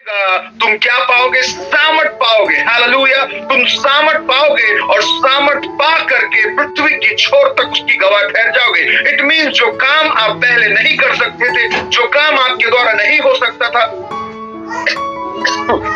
तुम क्या पाओगे? सामर्थ पाओगे। हालेलुया। तुम सामर्थ पाओगे और सामर्थ पा करके पृथ्वी की छोर तक उसकी गवाह ठहर जाओगे। इट मीन जो काम आप पहले नहीं कर सकते थे, जो काम आपके द्वारा नहीं हो सकता था,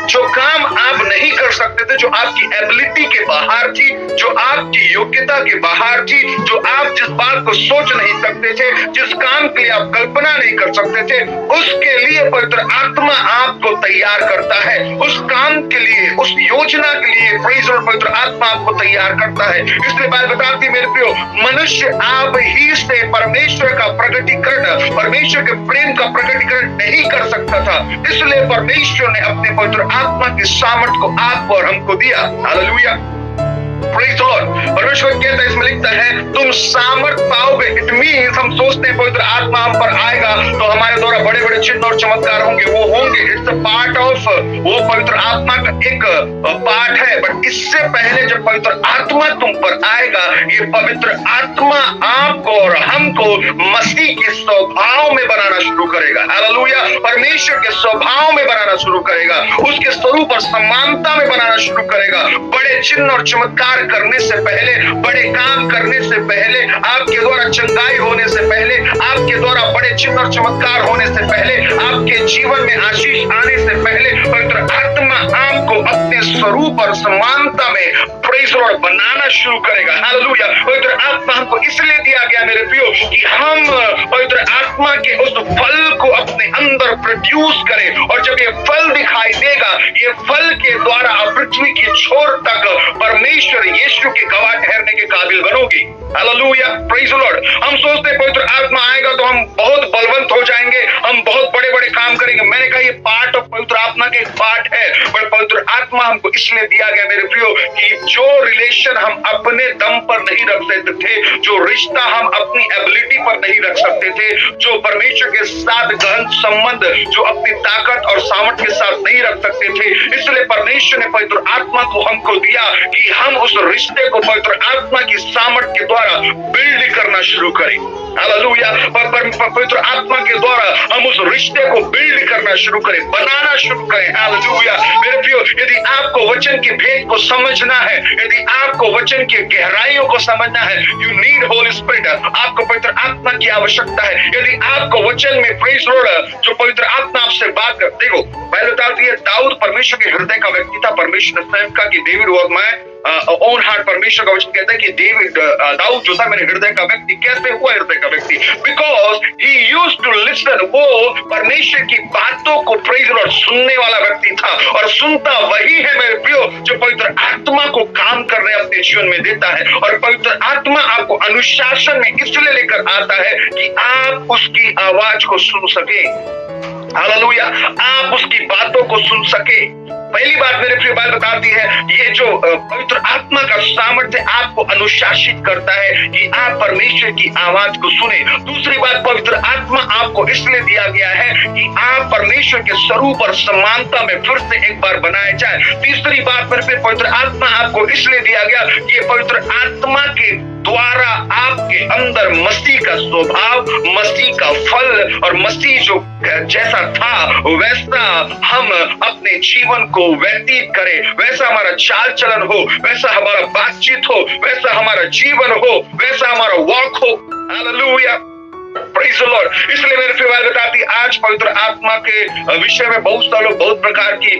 जो काम आप नहीं कर सकते थे, जो आपकी एबिलिटी के बाहर थी, जो आपकी योग्यता के बाहर थी, जो आप जिस बात को सोच नहीं सकते थे, जिस काम के लिए आप कल्पना नहीं कर सकते थे, उसके लिए पवित्र आत्मा आपको तैयार करता है। उस काम के लिए, उस योजना के लिए पवित्र आत्मा आपको तैयार करता है। इसलिए बात बताती है मेरे प्रियो, मनुष्य आप ही से परमेश्वर का प्रकटीकरण, परमेश्वर के प्रेम का प्रकटीकरण नहीं कर सकता था। इसलिए परमेश्वर ने अपने पवित्र आत्मा की सामर्थ को आपको और हमको दिया। हालेलुया। Praise the Lord. परमेश्वर कहता है, इसमें लिखता है तुम सामर्थ पाओगे। इट मींस हम सोचते हैं पवित्र आत्मा हम पर आएगा तो हमारे द्वारा बड़े बड़े चिन्ह और चमत्कार होंगे, वो होंगे। इट्स अ पार्ट ऑफ, वो पवित्र आत्मा का एक पार्ट है। बट इससे पहले जब पवित्र आत्मा तुम पर आएगा, ये पवित्र आत्मा आपको और हमको मसीह के स्वभाव में बनाना शुरू करेगा। हालेलुया। परमेश्वर के स्वभाव में बनाना शुरू करेगा, उसके स्वरूप और समानता में बनाना शुरू करेगा। बड़े चिन्ह और चमत्कार करने से पहले, बड़े काम करने से पहले, आपके द्वारा चंगाई होने से पहले, आपके द्वारा बड़े चिन्ह और चमत्कार होने से पहले, आपके जीवन में आशीष आने से पहले पवित्र आत्मा आपको अपने स्वरूप और समानता में प्रेज़ द लॉर्ड बनाना शुरू करेगा। हालेलुया। पवित्र आत्मा हमको इसलिए दिया गया मेरे प्रियो कि हम पवित्र आत्मा के उस फल को अपने अंदर प्रोड्यूस करें, और जब ये फल दिखाई देगा, ये फल के द्वारा पृथ्वी की छोर तक परमेश्वर यीशु के गवाह ठहरने के काबिल बनोगी। हालेलुया। Praise the Lord. हम सोचते हैं पवित्र आत्मा आएगा तो हम बहुत बलवंत हो जाएंगे, हम बहुत बड़े बड़े काम करेंगे। मैंने कहा ये पार्ट ऑफ पवित्र आत्मा के एक पार्ट है, पर पवित्र आत्मा हमको इसलिए दिया गया मेरे प्रियो कि जो रिलेशन हम अपने दम पर नहीं रख सकते थे, जो रिश्ता हम अपनी एबिलिटी पर नहीं रख सकते थे, जो परमेश्वर के साथ गहन संबंध जो अपनी ताकत और सामर्थ्य के साथ नहीं रख सकते थे, इसलिए परमेश्वर ने पवित्र आत्मा को हमको दिया कि हम उस रिश्ते को पवित्र आत्मा की सामर्थ्य के द्वारा बिल्ड करना शुरू करें। हालेलुया। पवित्र आत्मा के द्वारा हम उस रिश्ते को बिल्ड करना शुरू करें, बनाना शुरू करें। हालेलुया। मेरे प्रियो, यदि आपको वचन के भेद को समझना है, यदि आपको वचन की गहराइयों को समझना है, यू नीड होली स्पिरिट। आपको पवित्र आत्मा की आवश्यकता है। यदि आपको वचन में प्रेज़ द लॉर्ड जो पवित्र आत्मा आपसे बात कर, देखो पहले बताती है दाऊद परमेश्वर के हृदय का व्यक्ति था। परमेश्वर ने स्वयं कहा कि David was my own heart. परमेश्वर का वचन कहता है कि दाऊद जो था मेरे हृदय का व्यक्ति। कैसे हुआ हृदय का व्यक्ति? Because he used to listen. वो परमेश्वर की बातों को प्रेज़ द लॉर्ड सुनने वाला व्यक्ति था, और सुनता वही है मेरे प्रियो जो पवित्र आत्मा को काम करने अपने जीवन में देता है। और पवित्र आत्मा आपको अनुशासन में इसलिए लेकर आता है कि आप उसकी आवाज को सुन सके। हालेलुया। आप उसकी बातों को सुन सके। पहली बात मेरे प्रिय बात बताती है, ये जो पवित्र आत्मा का सामर्थ्य आपको अनुशासित करता है कि आप परमेश्वर की आवाज को सुने। दूसरी बात, पवित्र आत्मा आपको इसलिए दिया गया है कि आप परमेश्वर के स्वरूप और समानता में फिर से एक बार बनाए जाए। तीसरी बात मेरे प्रिय, पवित्र आत्मा आपको इसलिए दिया गया कि ये पवित्र आत्मा के द्वारा आपके अंदर मसीह का स्वभाव, मसीह का फल और मसीह जो जैसा था वैसा हम अपने जीवन को व्यतीत करें, वैसा हमारा चाल चलन हो, वैसा हमारा बातचीत हो, वैसा हमारा जीवन हो, वैसा हमारा वॉक हो। हालेलुया। Praise the Lord. इसलिए मेरे प्रिय भाई बताती, आज पवित्र आत्मा के विषय में बहुत सारे लोग बहुत प्रकार की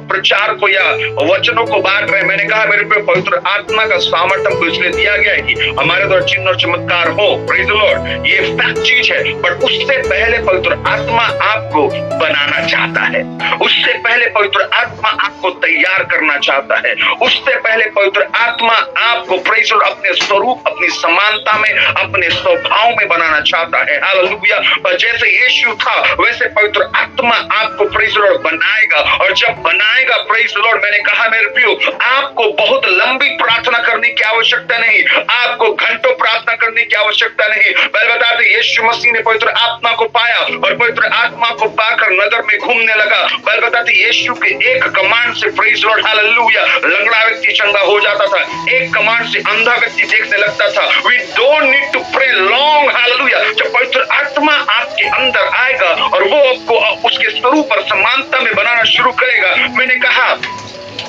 प्रचार को या वचनों को बांट रहे हैं। मैंने कहा मेरे प्रिय, पवित्र आत्मा का सामर्थ्य हमको इसलिए दिया गया है कि हमारे द्वारा चिन्ह और चमत्कार हो। Praise the Lord. ये फैक्ट चीज है, बट उससे पहले पवित्र आत्मा आपको बनाना चाहता है। उससे पहले पवित्र आत्मा आपको तैयार करना चाहता है। उससे पहले पवित्र आत्मा आपको प्रेज़ द लॉर्ड अपने स्वरूप, अपनी समानता में, अपने स्वभाव में बनाना चाहता है। हालेलुया। पर जैसे यीशु था वैसे पवित्र आत्मा आपको प्रेज़ द लॉर्ड बनाएगा, और जब बनाएगा प्रेज़ द लॉर्ड, मैंने कहा मेरे प्रियो, आपको बहुत लंबी प्रार्थना करने की आवश्यकता नहीं, आपको घंटों प्रार्थना करने की आवश्यकता नहीं। पहले बताते यीशु मसीह ने पवित्र आत्मा को पाया और पवित्र आत्मा को पाकर नगर में घूमने लगा। पहले बताते यीशु के एक कमांड से प्रेज़ द लॉर्ड हालेलुया लंगड़ा व्यक्ति चंगा हो जाता था, एक कमांड से अंधा व्यक्ति देखने लगता था। We don't need to pray long. Hallelujah. जब पवित्र आत्मा आपके अंदर आएगा और वो आपको उसके स्वरूप और समानता में बनाना शुरू करेगा, मैंने कहा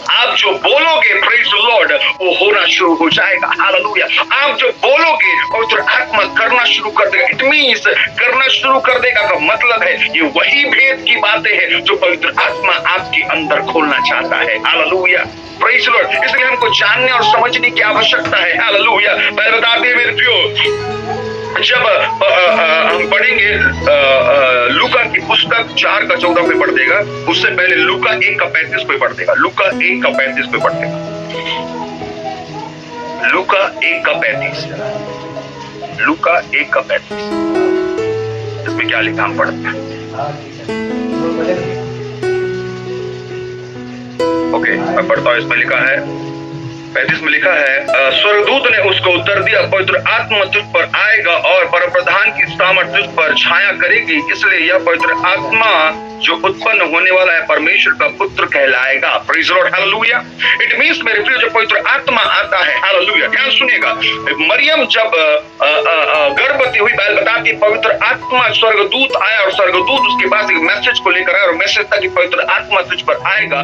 आप जो बोलोगे प्रेज द लॉर्ड वो होना शुरू हो जाएगा। हालेलुया। आप जो बोलोगे पवित्र आत्मा करना शुरू कर देगा। इट मींस करना शुरू कर देगा का मतलब है ये वही भेद की बातें हैं जो पवित्र आत्मा आपके अंदर खोलना चाहता है। Hallelujah, praise the Lord. इसलिए हमको जानने और समझने की आवश्यकता है। हालेलुया। मैं बता दें मेरे प्रियो, जब हम पढ़ेंगे लूका की पुस्तक 4 का 14 पे पढ़ देगा, उससे पहले लूका 1 का 35 पे पढ़ देगा। लूका 1 का 35 पे पढ़ देगा। लूका 1 का 35, लूका 1 का 35, इसमें क्या लिखा हम पढ़ते हैं। ओके, मैं पढ़ता हूँ। इसमें लिखा है 35 में लिखा है, स्वर्गदूत ने उसको उत्तर दिया, पवित्र आत्मा तुझ पर आएगा और परमप्रधान की सामर्थ तुझ पर छाया करेगी, इसलिए यह पवित्र आत्मा जो उत्पन्न होने वाला है परमेश्वर का पुत्र कहलाएगा। Praise the Lord. Hallelujah. It means मेरे प्रिय जब पवित्र आत्मा आता है, हालेलुया, ध्यान सुनिएगा, मरियम जब गर्भवती हुई, बाइबल बताती है पवित्र आत्मा स्वर्गदूत आया और स्वर्गदूत उसके पास एक मैसेज को लेकर आया और मैसेज था कि पवित्र आत्मा तुझ पर आएगा